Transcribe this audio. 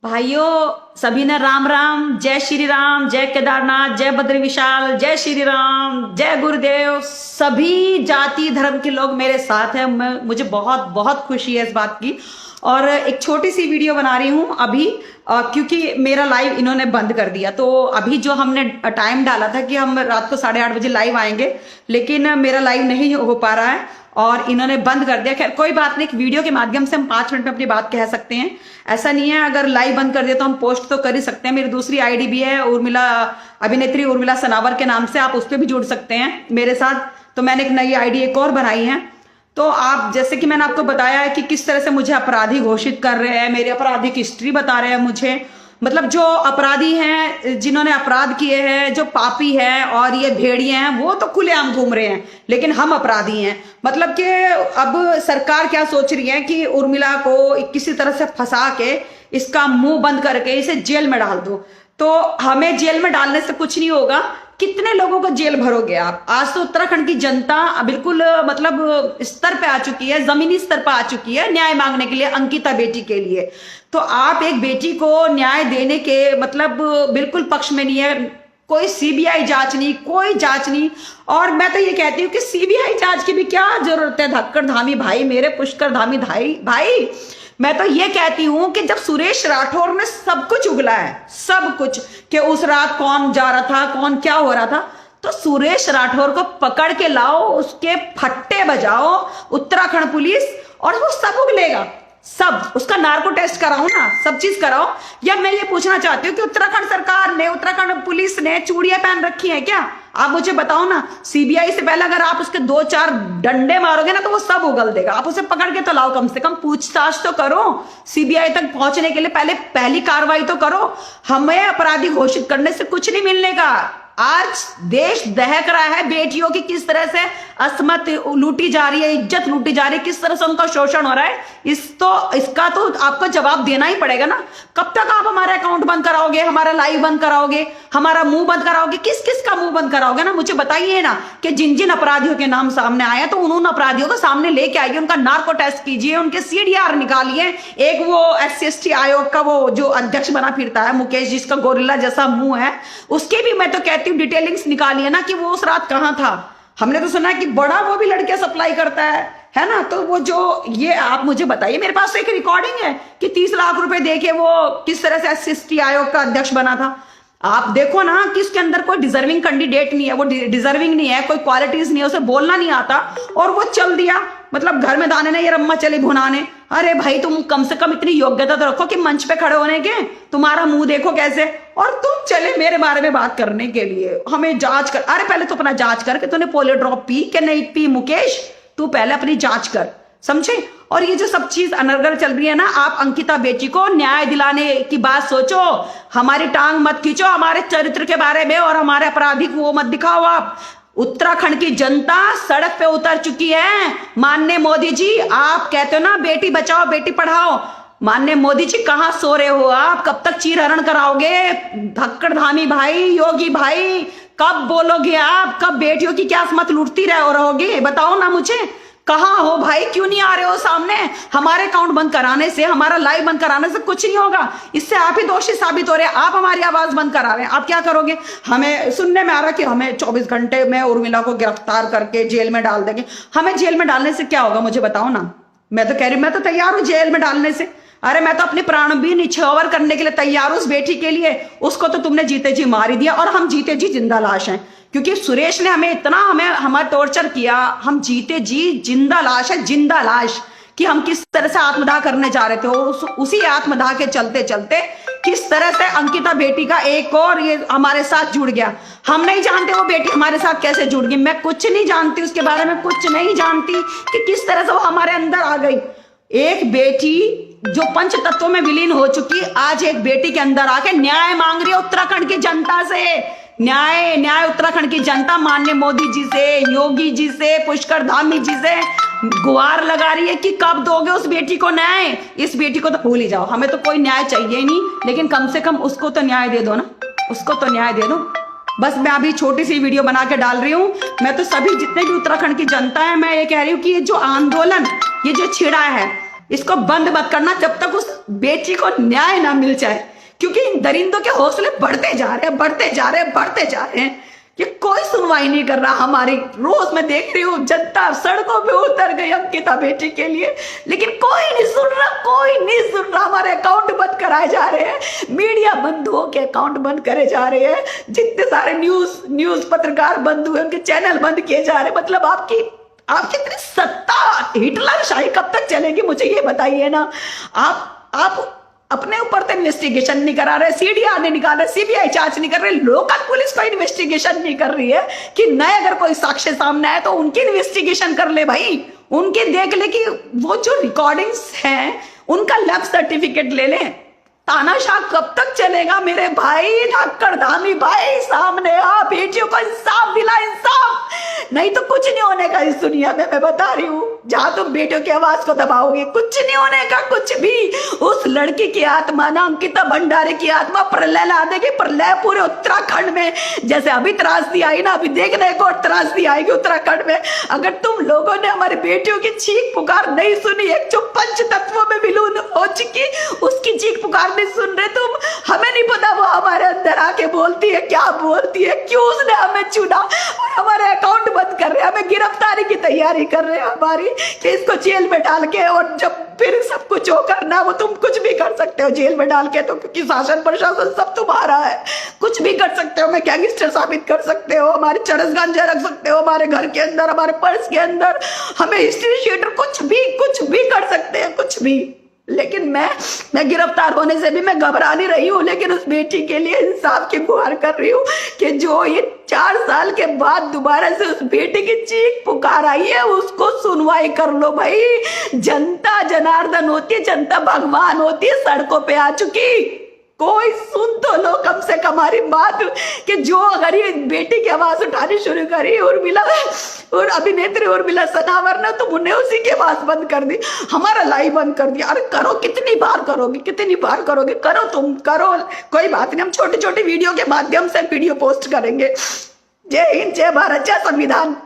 भाइयों सभी ने राम राम, जय श्री राम, जय केदारनाथ, जय बद्री विशाल, जय श्री राम, जय गुरुदेव। सभी जाति धर्म के लोग मेरे साथ हैं। मुझे बहुत बहुत खुशी है इस बात की। और एक छोटी सी वीडियो बना रही हूँ अभी, क्योंकि मेरा लाइव इन्होंने बंद कर दिया। तो अभी जो हमने टाइम डाला था कि हम रात को 8:30 बजे लाइव आएंगे, लेकिन मेरा लाइव नहीं हो पा रहा है और इन्होंने बंद कर दिया। खैर कोई बात नहीं, एक वीडियो के माध्यम से हम 5 मिनट में अपनी बात कह सकते हैं। ऐसा नहीं है, अगर लाइव बंद कर दिया तो हम पोस्ट तो कर ही सकते हैं। मेरी दूसरी आईडी भी है, उर्मिला, अभिनेत्री उर्मिला सनावर के नाम से, आप उस पर भी जुड़ सकते हैं मेरे साथ। तो मैंने एक नई आईडी एक और बनाई है। तो आप, जैसे कि मैंने आपको बताया है कि किस तरह से मुझे अपराधी घोषित कर रहे हैं, मेरी अपराधिक हिस्ट्री बता रहे हैं मुझे। मतलब जो अपराधी हैं, जिन्होंने अपराध किए हैं, जो पापी हैं और ये भेड़िए हैं, वो तो खुलेआम घूम रहे हैं, लेकिन हम अपराधी हैं। मतलब कि अब सरकार क्या सोच रही है कि उर्मिला को किसी तरह से फंसा के इसका मुंह बंद करके इसे जेल में डाल दो। तो हमें जेल में डालने से कुछ नहीं होगा। कितने लोगों को जेल भरोगे आप? आज तो उत्तराखंड की जनता बिल्कुल मतलब स्तर पे आ चुकी है, जमीनी स्तर पे आ चुकी है न्याय मांगने के लिए, अंकिता बेटी के लिए। तो आप एक बेटी को न्याय देने के मतलब बिल्कुल पक्ष में नहीं है। कोई सीबीआई जांच नहीं, कोई जांच नहीं। और मैं तो ये कहती हूँ कि सीबीआई जांच की भी क्या जरूरत है? धक्कर धामी भाई, मेरे पुष्कर धामी भाई, मैं तो ये कहती हूं कि जब सुरेश राठौर ने सब कुछ उगला है, सब कुछ, कि उस रात कौन जा रहा था, कौन क्या हो रहा था, तो सुरेश राठौर को पकड़ के लाओ, उसके फट्टे बजाओ उत्तराखंड पुलिस, और वो सब उगलेगा। सब, उसका नार्को टेस्ट कराओ ना, सब चीज कराओ। या मैं ये पूछना चाहती हूँ कि उत्तराखंड सरकार ने, उत्तराखंड पुलिस ने चूड़ियां पहन रखी हैं क्या? आप मुझे बताओ ना। सीबीआई से पहले अगर आप उसके 2-4 डंडे मारोगे ना तो वो सब उगल देगा। आप उसे पकड़ के तो लाओ, कम से कम पूछताछ तो करो। सीबीआई तक पहुंचने के लिए पहली कार्रवाई तो करो। हमें अपराधी घोषित करने से कुछ नहीं मिलने का। आज देश दहक रहा है, बेटियों की किस तरह से असमत लूटी जा रही है, इज्जत लूटी जा रही है, किस तरह से उनका शोषण हो रहा है। इसका तो आपको जवाब देना ही पड़ेगा ना। कब तक आप हमारे अकाउंट बंद कराओगे, हमारा लाइव बंद कराओगे, हमारा मुंह बंद कराओगे? किस किस का मुंह बंद कराओगे ना, मुझे बताइए ना। कि जिन जिन अपराधियों के नाम सामने आए तो उन अपराधियों को सामने लेके आइए, उनका नार्को टेस्ट कीजिए, उनके सीडीआर निकालिए। एक वो SC/ST आयोग का वो जो अध्यक्ष बना फिरता है मुकेश, जिसका गोरिल्ला जैसा मुंह है, उसके भी मैं तो कहती हूँ डिटेलिंग्स निकालिए ना कि वो उस रात कहाँ था। हमने तो सुना है कि बड़ा वो भी लड़कियां सप्लाई करता है ना। तो वो जो, ये आप मुझे बताइए, मेरे पास तो एक रिकॉर्डिंग है कि 30 लाख रुपए देके वो किस तरह से SC/ST आयोग का अध्यक्ष बना था। आप देखो ना कि इसके अंदर कोई डिजर्विंग कैंडिडेट नहीं है, वो डिजर्विंग नहीं है, कोई क्वालिटीज नहीं है, उसे बोलना नहीं आता और वो चल दिया। मतलब घर में दाने ने ये रम्मा चली भुनाने। अरे भाई, तुम कम से कम इतनी योग्यता तो रखो कि मंच पे खड़े होने के। तुम्हारा मुंह देखो कैसे, और तुम चले मेरे बारे में बात करने के लिए, हमें जांच कर। अरे पहले तो अपना जांच कर कि तूने पोलियो ड्रॉप पी कि नहीं पी। मुकेश, तू पहले अपनी जांच कर, समझे? और ये जो सब चीज अनर्गल चल रही है ना, आप अंकिता बेटी को न्याय दिलाने की बात सोचो। हमारी टांग मत खींचो हमारे चरित्र के बारे में, और हमारे अपराधी को वो मत दिखाओ। आप, उत्तराखंड की जनता सड़क पे उतर चुकी है। माननीय मोदी जी, आप कहते हो ना बेटी बचाओ बेटी पढ़ाओ, माननीय मोदी जी कहाँ सो रहे हो आप? कब तक चीरहरण कराओगे? धक्कर धामी भाई, योगी भाई, कब बोलोगे आप? कब बेटियों की क्या असमत लूटती रहोगे? बताओ ना मुझे, कहाँ हो भाई? क्यों नहीं आ रहे हो सामने? हमारे अकाउंट बंद कराने से, हमारा लाइव बंद कराने से कुछ नहीं होगा। इससे आप ही दोषी साबित हो रहे हैं। आप हमारी आवाज बंद करा रहे हैं। आप क्या करोगे? हमें सुनने में आ रहा कि हमें 24 घंटे में उर्मिला को गिरफ्तार करके जेल में डाल देंगे। हमें जेल में डालने से क्या होगा मुझे बताओ ना। मैं तो कह रही हूँ, मैं तो तैयार हूँ जेल में डालने से। अरे मैं तो अपने प्राण भी निछावर करने के लिए तैयार हूं उस बेटी के लिए। उसको तो तुमने जीते जी मार ही दिया, और हम जीते जी जिंदा लाश हैं, क्योंकि सुरेश ने हमें इतना हमारा टॉर्चर किया। हम जीते जी जिंदा लाश है, जिंदा लाश। कि हम किस तरह से आत्मदाह करने जा रहे थे, उसी आत्मदाह के चलते चलते किस तरह से अंकिता बेटी का एक और ये हमारे साथ जुड़ गया। हम नहीं जानते वो बेटी हमारे साथ कैसे जुड़ गई। मैं कुछ नहीं जानती उसके बारे में, कुछ नहीं जानती कि किस तरह से वो हमारे अंदर आ गई। एक बेटी जो पंच तत्वों में विलीन हो चुकी, आज एक बेटी के अंदर आके न्याय मांग रही है उत्तराखंड की जनता से। न्याय उत्तराखंड की जनता माननीय मोदी जी से, योगी जी से, पुष्कर धामी जी से गुहार लगा रही है कि कब दोगे उस बेटी को न्याय। इस बेटी को तो भूल ही जाओ, हमें तो कोई न्याय चाहिए नहीं, लेकिन कम से कम उसको तो न्याय दे दो ना, उसको तो न्याय दे दो। बस मैं अभी छोटी सी वीडियो बना के डाल रही हूँ। मैं तो सभी जितने भी उत्तराखंड की जनता है, मैं ये कह रही हूँ कि ये जो आंदोलन, ये जो छिड़ा है, इसको बंद मत करना जब तक उस बेटी को न्याय ना मिल जाए, क्योंकि इन दरिंदों के हौसले बढ़ते जा रहे हैं, बढ़ते जा रहे हैं, बढ़ते जा रहे हैं। कि कोई सुनवाई नहीं कर रहा हमारी। रोज मैं देख रही हूँ जनता सड़कों पे उतर गई अंकिता बेटी के लिए, लेकिन कोई नहीं सुन रहा, कोई नहीं सुन रहा। हमारे अकाउंट बंद कराए जा रहे हैं, मीडिया बंधुओं के अकाउंट बंद करे जा रहे हैं, जितने सारे न्यूज पत्रकार बंधु हैं उनके चैनल बंद किए जा रहे हैं। मतलब आपकी इतनी सत्ता, हिटलर शाही कब तक चलेगी, मुझे ये बताइए ना। आप अपने ऊपर तो इन्वेस्टिगेशन नहीं करा रहे, सीडीआर ने निकाला, सीबीआई जांच नहीं कर रही, लोकल पुलिस कोई इन्वेस्टिगेशन नहीं कर रही है कि नए अगर कोई साक्ष्य सामने आए तो उनकी इन्वेस्टिगेशन कर ले भाई, उनके देख ले कि वो जो रिकॉर्डिंग्स हैं उनका लैब सर्टिफिकेट ले ले। तानाशाह कब तक चलेगा मेरे भाई? ठाकर धामी भाई सामने आ, बेटियों को इंसाफ दिला, इंसाफ, नहीं तो कुछ नहीं होने का इस दुनिया में। मैं बता रही हूँ, जहां तुम बेटियों की आवाज को दबाओगे कुछ नहीं होने का, कुछ भी। उस लड़की की आत्मा ना, अंकिता भंडारी की आत्मा प्रलय ला देगी, प्रलय पूरे उत्तराखंड में। जैसे अभी त्रासदी आई ना, अभी देखना एक और त्रासदी आएगी उत्तराखंड में। अगर तुम लोगों ने हमारी बेटियों की चीख पुकार नहीं सुनी, एक जो पंच तत्वों में विलीन हो चुकी, उसकी चीख पुकार नहीं सुन रहे तुम, हमें नहीं पता वो हमारे अंदर आके बोलती है क्या बोलती है, क्यों उसने हमें चुना और हमारे अकाउंट बंद कर रहे हैं, हमें गिरफ्तारी की तैयारी कर रहे हैं हमारी, कि इसको जेल में डाल के, और जब फिर सब कुछ हो करना, वो तुम कुछ भी कर सकते हो जेल में डाल के, तो क्योंकि शासन प्रशासन सब तुम्हारा है, कुछ भी कर सकते हो। मैं गैंगस्टर साबित कर सकते हो, हमारे चरस गांजा रख सकते हो हमारे घर के अंदर, हमारे पर्स के अंदर, हमें हिस्ट्री शीटर, कुछ भी कर सकते हैं, कुछ भी। लेकिन मैं गिरफ्तार होने से भी मैं घबरा नहीं रही हूँ, लेकिन उस बेटी के लिए इंसाफ की गुहार कर रही हूँ कि जो ये 4 साल के बाद दोबारा से उस बेटी की चीख पुकार आई है, उसको सुनवाई कर लो भाई। जनता जनार्दन होती है, जनता भगवान होती है, सड़कों पे आ चुकी। कोई सुन तो लो कम से कम हमारी बात, कि जो अगर ये बेटी की आवाज उठानी शुरू करी उर्मिला और अभिनेत्री उर्मिला सनावर ने, तो उन्हें उसी की आवाज बंद कर दी, हमारा लाइव बंद कर दिया। अरे करो, कितनी बार करोगे, कितनी बार करोगे, करो, तुम करो, कोई बात नहीं, हम छोटे छोटे वीडियो के माध्यम से वीडियो पोस्ट करेंगे। जय हिंद, जय भारत, जय संविधान।